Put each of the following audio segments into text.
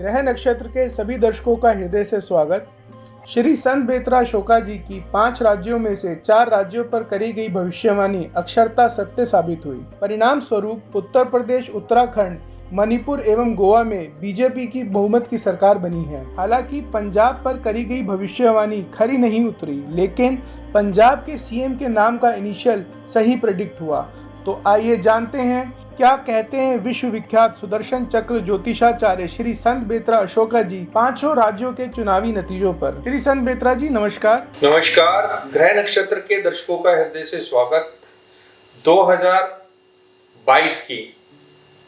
ग्रह नक्षत्र के सभी दर्शकों का हृदय से स्वागत। श्री संत बेतरा अशोका जी की 5 राज्यों में से 4 राज्यों पर करी गई भविष्यवाणी अक्षरता सत्य साबित हुई। परिणाम स्वरूप उत्तर प्रदेश, उत्तराखंड, मणिपुर एवं गोवा में बीजेपी की बहुमत की सरकार बनी है। हालांकि पंजाब पर करी गई भविष्यवाणी खरी नहीं उतरी, लेकिन पंजाब के सीएम के नाम का इनिशियल सही प्रेडिक्ट हुआ। तो आइए जानते हैं क्या कहते हैं विश्व विख्यात सुदर्शन चक्र ज्योतिषाचार्य श्री संत बेतरा अशोका जी 5 राज्यों के चुनावी नतीजों पर। श्री संत बेतरा जी नमस्कार। नमस्कार। ग्रह नक्षत्र के दर्शकों का हृदय से स्वागत। 2022 की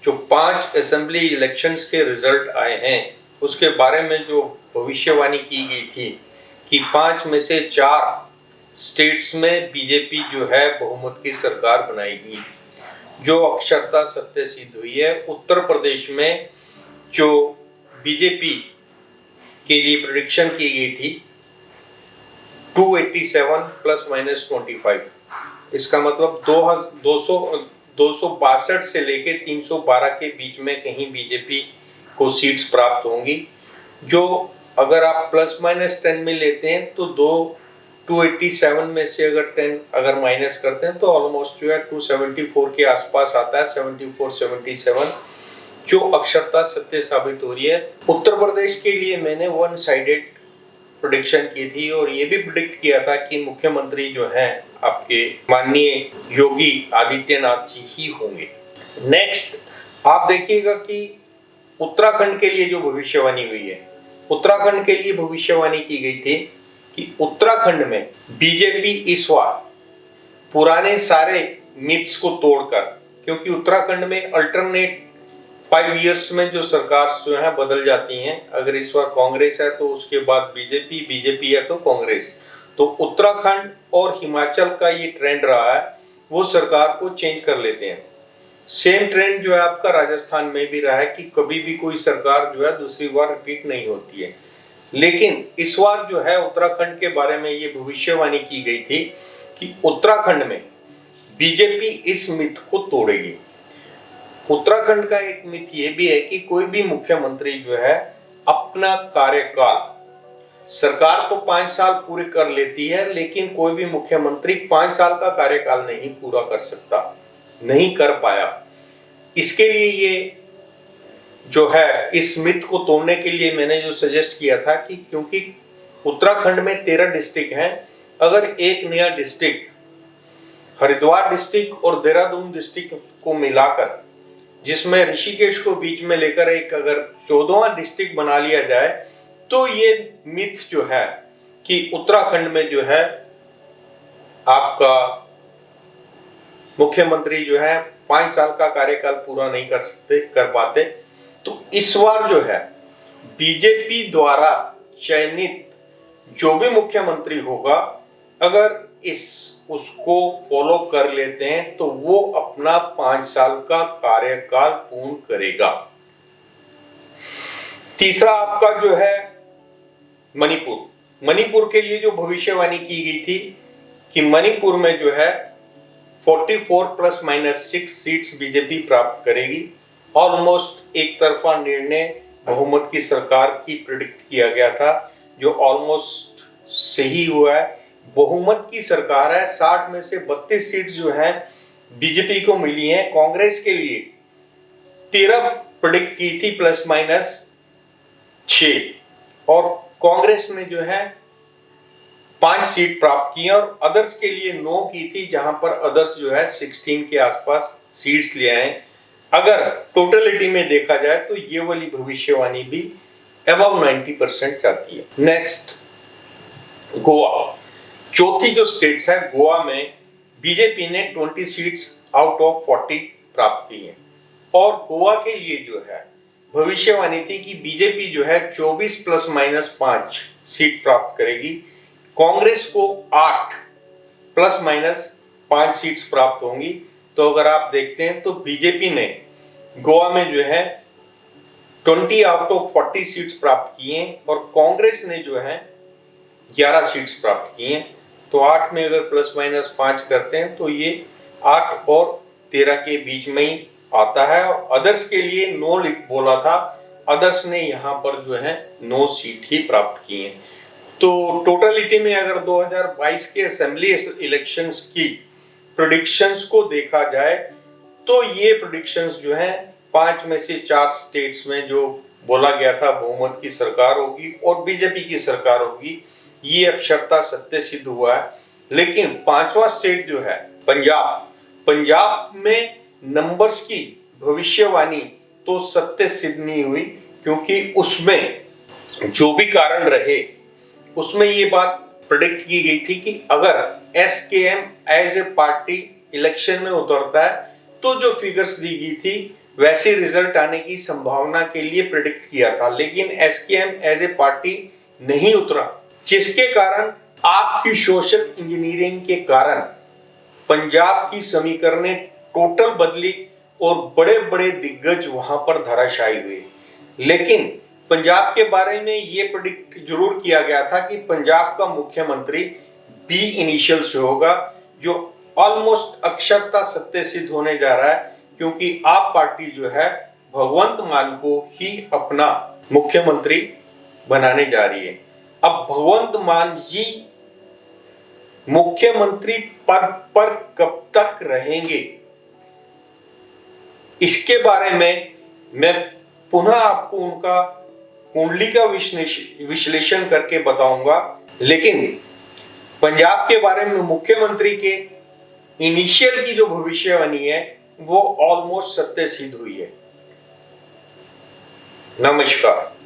जो 5 असेंबली इलेक्शंस के रिजल्ट आए हैं उसके बारे में जो भविष्यवाणी की गई थी कि 5 में से 4 स्टेट्स में बीजेपी जो है बहुमत की सरकार बनाएगी, जो अक्षरता सत्य सिद्ध हुई है। उत्तर प्रदेश में जो बीजेपी के लिए प्रेडिक्शन की गई थी 287 प्लस माइनस 25, इसका मतलब 262 से लेके 312 के बीच में कहीं बीजेपी को सीट्स प्राप्त होंगी। जो अगर आप प्लस माइनस 10 में लेते हैं तो 287 में से अगर माइनस करते हैं तो ऑलमोस्ट जो है 274 के आसपास आता है, 74-77, जो अक्षरता सत्य साबित हो रही है। उत्तर प्रदेश के लिए मैंने वन साइडेड प्रेडिक्शन की थी और ये भी प्रेडिक्ट किया था कि मुख्यमंत्री जो है आपके माननीय योगी आदित्यनाथ जी ही होंगे। नेक्स्ट आप देखिएगा कि उत्तराखंड के लिए जो भविष्यवाणी हुई है, उत्तराखंड के लिए भविष्यवाणी की गई थी कि उत्तराखंड में बीजेपी इस बार पुराने सारे मिथ्स को तोड़कर, क्योंकि उत्तराखंड में अल्टरनेट 5 इयर्स में जो सरकार जो है बदल जाती हैं, अगर इस बार कांग्रेस है तो उसके बाद बीजेपी है तो कांग्रेस, तो उत्तराखंड और हिमाचल का ये ट्रेंड रहा है, वो सरकार को चेंज कर लेते हैं। सेम ट्रेंड जो है आपका राजस्थान में भी रहा है कि कभी भी कोई सरकार जो है दूसरी बार रिपीट नहीं होती है। लेकिन इस बार जो है उत्तराखंड के बारे में ये भविष्यवाणी की गई थी कि उत्तराखंड में बीजेपी इस मिथ को तोड़ेगी। उत्तराखंड का एक मिथ ये भी है कि कोई भी मुख्यमंत्री जो है अपना कार्यकाल, सरकार तो 5 साल पूरे कर लेती है, लेकिन कोई भी मुख्यमंत्री 5 साल का कार्यकाल नहीं पूरा कर सकता, नहीं कर पाया। इसके लिए ये जो है इस मिथ को तोड़ने के लिए मैंने जो सजेस्ट किया था कि क्योंकि उत्तराखंड में 13 डिस्ट्रिक्ट हैं, अगर एक नया डिस्ट्रिक्ट हरिद्वार डिस्ट्रिक्ट और देहरादून डिस्ट्रिक्ट को मिलाकर, जिसमें ऋषिकेश को बीच में लेकर एक अगर 14वां डिस्ट्रिक्ट बना लिया जाए, तो ये मिथ जो है कि उत्तराखंड में जो है आपका मुख्यमंत्री जो है 5 साल का कार्यकाल पूरा नहीं कर पाते, तो इस बार जो है बीजेपी द्वारा चयनित जो भी मुख्यमंत्री होगा, अगर उसको फॉलो कर लेते हैं तो वो अपना 5 साल का कार्यकाल पूर्ण करेगा। तीसरा आपका जो है मणिपुर के लिए जो भविष्यवाणी की गई थी कि मणिपुर में जो है 44 प्लस माइनस 6 सीट्स बीजेपी प्राप्त करेगी। ऑलमोस्ट एक तरफा निर्णय बहुमत की सरकार की प्रेडिक्ट किया गया था, जो ऑलमोस्ट सही हुआ है। बहुमत की सरकार है, 60 में से 32 सीट्स जो हैं बीजेपी को मिली हैं। कांग्रेस के लिए 13 प्रेडिक्ट की थी प्लस माइनस 6, और कांग्रेस ने जो है 5 सीट प्राप्त की और अदर्स के लिए 9 की थी, जहां पर अदर्स जो है 16 के आसपास सीट्स ले आए। अगर टोटलिटी में देखा जाए तो ये वाली भविष्यवाणी भी अबव 90% जाती है। नेक्स्ट गोवा, चौथी जो स्टेट्स है, गोवा में बीजेपी ने 20 सीट्स आउट ऑफ 40 प्राप्त की हैं, और गोवा के लिए जो है भविष्यवाणी थी कि बीजेपी जो है 24 प्लस माइनस 5 सीट प्राप्त करेगी। कांग्रेस को 8 प्लस माइनस 5 सीट्स प्राप्त होंगी। तो अगर आप देखते हैं तो बीजेपी ने गोवा में जो है 20 आउट ऑफ 40 सीट्स प्राप्त किए हैं और कांग्रेस ने जो है 11 सीट्स प्राप्त किए हैं। तो 8 में अगर प्लस माइनस 5 करते हैं तो ये 8 और 13 के बीच में ही आता है। और अदर्स के लिए 9 बोला था, अदर्स ने यहाँ पर जो है 9 सीट ही प्राप्त की हैं। तो टोटलिटी में अगर 2022 के असेंबली इलेक्शंस की प्रेडिक्शंस को देखा जाए तो ये प्रेडिक्शंस जो है 5 में से 4 स्टेट्स में जो बोला गया था बहुमत की सरकार होगी और बीजेपी की सरकार होगी, ये अक्षरता सत्य सिद्ध हुआ है। लेकिन 5वां स्टेट जो है पंजाब में नंबर्स की भविष्यवाणी तो सत्य सिद्ध नहीं हुई, क्योंकि उसमें जो भी कारण रहे उसमें ये बात प्रेडिक्ट की गई थी कि अगर SKM as a party election में उतरता है तो जो फिगर्स दी गई थी वैसे रिजल्ट आने की संभावना के लिए प्रेडिक्ट किया था। लेकिन एसकेएम एज ए पार्टी नहीं उतरा, जिसके कारण आपकी सोशल इंजीनियरिंग के कारण पंजाब की समीकरणें टोटल बदली और बड़े बड़े दिग्गज वहां पर धराशायी हुए। लेकिन पंजाब के बारे में ये प्रेडिक्ट जरूर किया गया था कि पंजाब का मुख्यमंत्री बी इनिशियल से होगा, जो ऑलमोस्ट अक्षरता सत्य सिद्ध होने जा रहा है, क्योंकि आप पार्टी जो है भगवंत मान को ही अपना मुख्यमंत्री बनाने जा रही है। अब भगवंत मान जी मुख्यमंत्री पद पर कब तक रहेंगे, इसके बारे में मैं पुनः आपको उनका कुंडली का विश्लेषण करके बताऊंगा। लेकिन पंजाब के बारे में मुख्यमंत्री के इनिशियल की जो भविष्यवाणी है वो ऑलमोस्ट सत्य सिद्ध हुई है। नमस्कार।